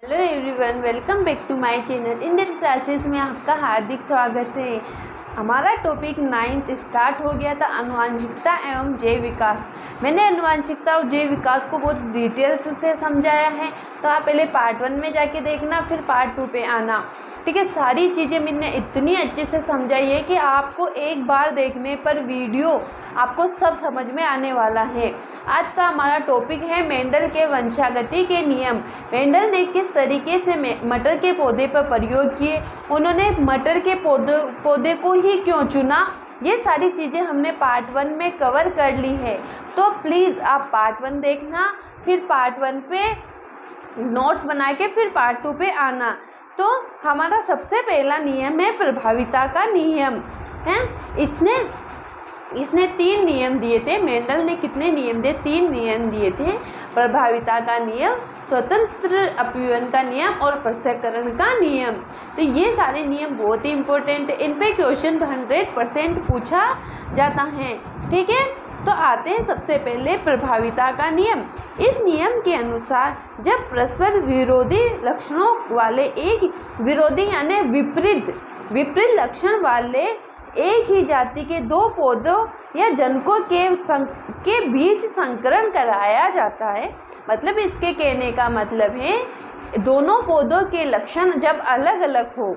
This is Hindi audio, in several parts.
Hello everyone, welcome back to my channel Indian classes में आपका हार्दिक स्वागत है। हमारा टॉपिक 9th स्टार्ट हो गया था, आनुवंशिकता एवं जैव विकास। मैंने आनुवंशिकता और जैव विकास को बहुत डिटेल्स से समझाया है, तो आप पहले पार्ट 1 में जाके देखना, फिर पार्ट 2 पे आना। ठीक है, सारी चीज़ें मैंने इतनी अच्छे से समझाई है कि आपको एक बार देखने पर वीडियो आपको सब समझ में आने वाला है। आज का हमारा टॉपिक है मेंडल के वंशागति के नियम। मेंडल ने किस तरीके से मटर के पौधे पर प्रयोग किए, उन्होंने मटर के पौधे को ही क्यों चुना, ये सारी चीज़ें हमने पार्ट 1 में कवर कर ली है। तो प्लीज़ आप पार्ट 1 देखना, फिर पार्ट 1 पे नोट्स बना के फिर पार्ट 2 पे आना। तो हमारा सबसे पहला नियम है प्रभाविता का नियम है। इसने 3 नियम दिए थे। मेंडल ने कितने नियम दिए? 3 नियम दिए थे। प्रभाविता का नियम, स्वतंत्र अपव्यय का नियम और पृथक्करण का नियम। तो ये सारे नियम बहुत ही इंपॉर्टेंट है, इन पे क्वेश्चन 100% पूछा जाता है। ठीक है, तो आते हैं सबसे पहले प्रभाविता का नियम। इस नियम के अनुसार जब परस्पर विरोधी लक्षणों वाले विरोधी यानी विपरीत लक्षण वाले एक ही जाति के 2 पौधों या जनकों के बीच संकरण कराया जाता है। मतलब इसके कहने का मतलब है, दोनों पौधों के लक्षण जब अलग अलग हो,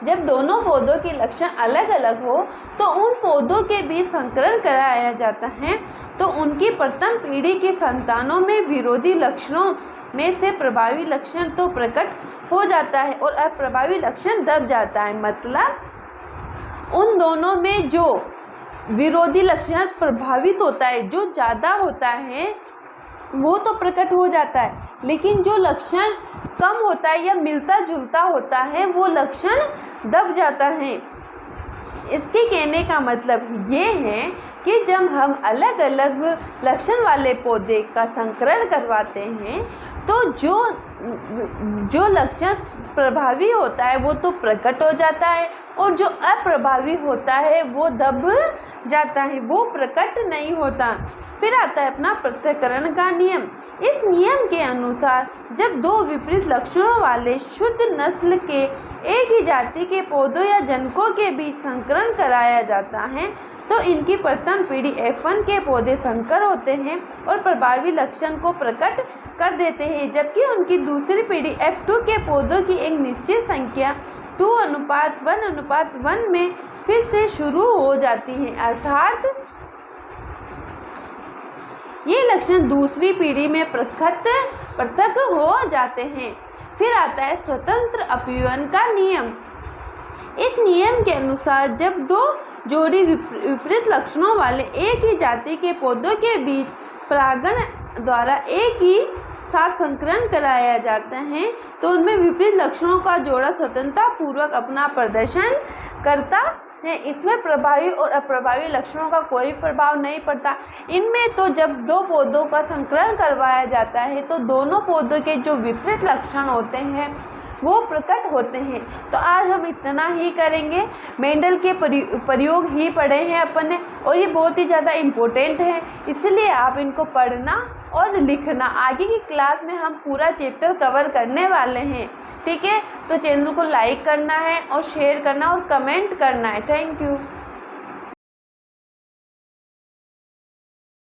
जब दोनों पौधों के लक्षण अलग अलग हो तो उन पौधों के बीच संकरण कराया जाता है। तो उनकी प्रथम पीढ़ी की संतानों में विरोधी लक्षणों में से प्रभावी लक्षण तो प्रकट हो जाता है और अप्रभावी लक्षण दब जाता है। मतलब उन दोनों में जो विरोधी लक्षण प्रभावित होता है, जो ज़्यादा होता है, वो तो प्रकट हो जाता है, लेकिन जो लक्षण कम होता है या मिलता जुलता होता है वो लक्षण दब जाता है। इसके कहने का मतलब ये है कि जब हम अलग अलग लक्षण वाले पौधे का संकरण करवाते हैं तो जो लक्षण प्रभावी होता है वो तो प्रकट हो जाता है और जो अप्रभावी होता है वो दब जाता है, वो प्रकट नहीं होता। फिर आता है अपना पृथक्करण का नियम। इस नियम के अनुसार जब 2 विपरीत लक्षणों वाले शुद्ध नस्ल के एक ही जाति के पौधों या जनकों के बीच संकरण कराया जाता है तो इनकी प्रथम पीढ़ी F1 के पौधे संकर होते हैं और प्रभावी लक्षण को प्रकट कर देते हैं, जबकि उनकी दूसरी पीढ़ी F2 के पौधों की एक निश्चित संख्या 2:1:1 में फिर से शुरू हो जाती है। अर्थात ये लक्षण दूसरी पीढ़ी में पृथक हो जाते हैं। फिर आता है स्वतंत्र अपव्यय का नियम। इस नियम के अनुसार जब 2 जोड़ी विपरीत लक्षणों वाले एक ही जाति के पौधों के बीच परागण द्वारा एक ही साथ संकरण कराया जाता है तो उनमें विपरीत लक्षणों का जोड़ा स्वतंत्रता पूर्वक अपना प्रदर्शन करता है। इसमें प्रभावी और अप्रभावी लक्षणों का कोई प्रभाव नहीं पड़ता। इनमें तो जब 2 पौधों का संकरण करवाया जाता है तो दोनों पौधों के जो विपरीत लक्षण होते हैं वो प्रकट होते हैं। तो आज हम इतना ही करेंगे। मेंडल के प्रयोग ही पढ़े हैं अपन ने और ये बहुत ही ज़्यादा इम्पोर्टेंट है, इसलिए आप इनको पढ़ना और लिखना। आगे की क्लास में हम पूरा चैप्टर कवर करने वाले हैं। ठीक है, तो चैनल को लाइक करना है और शेयर करना और कमेंट करना है। Thank you.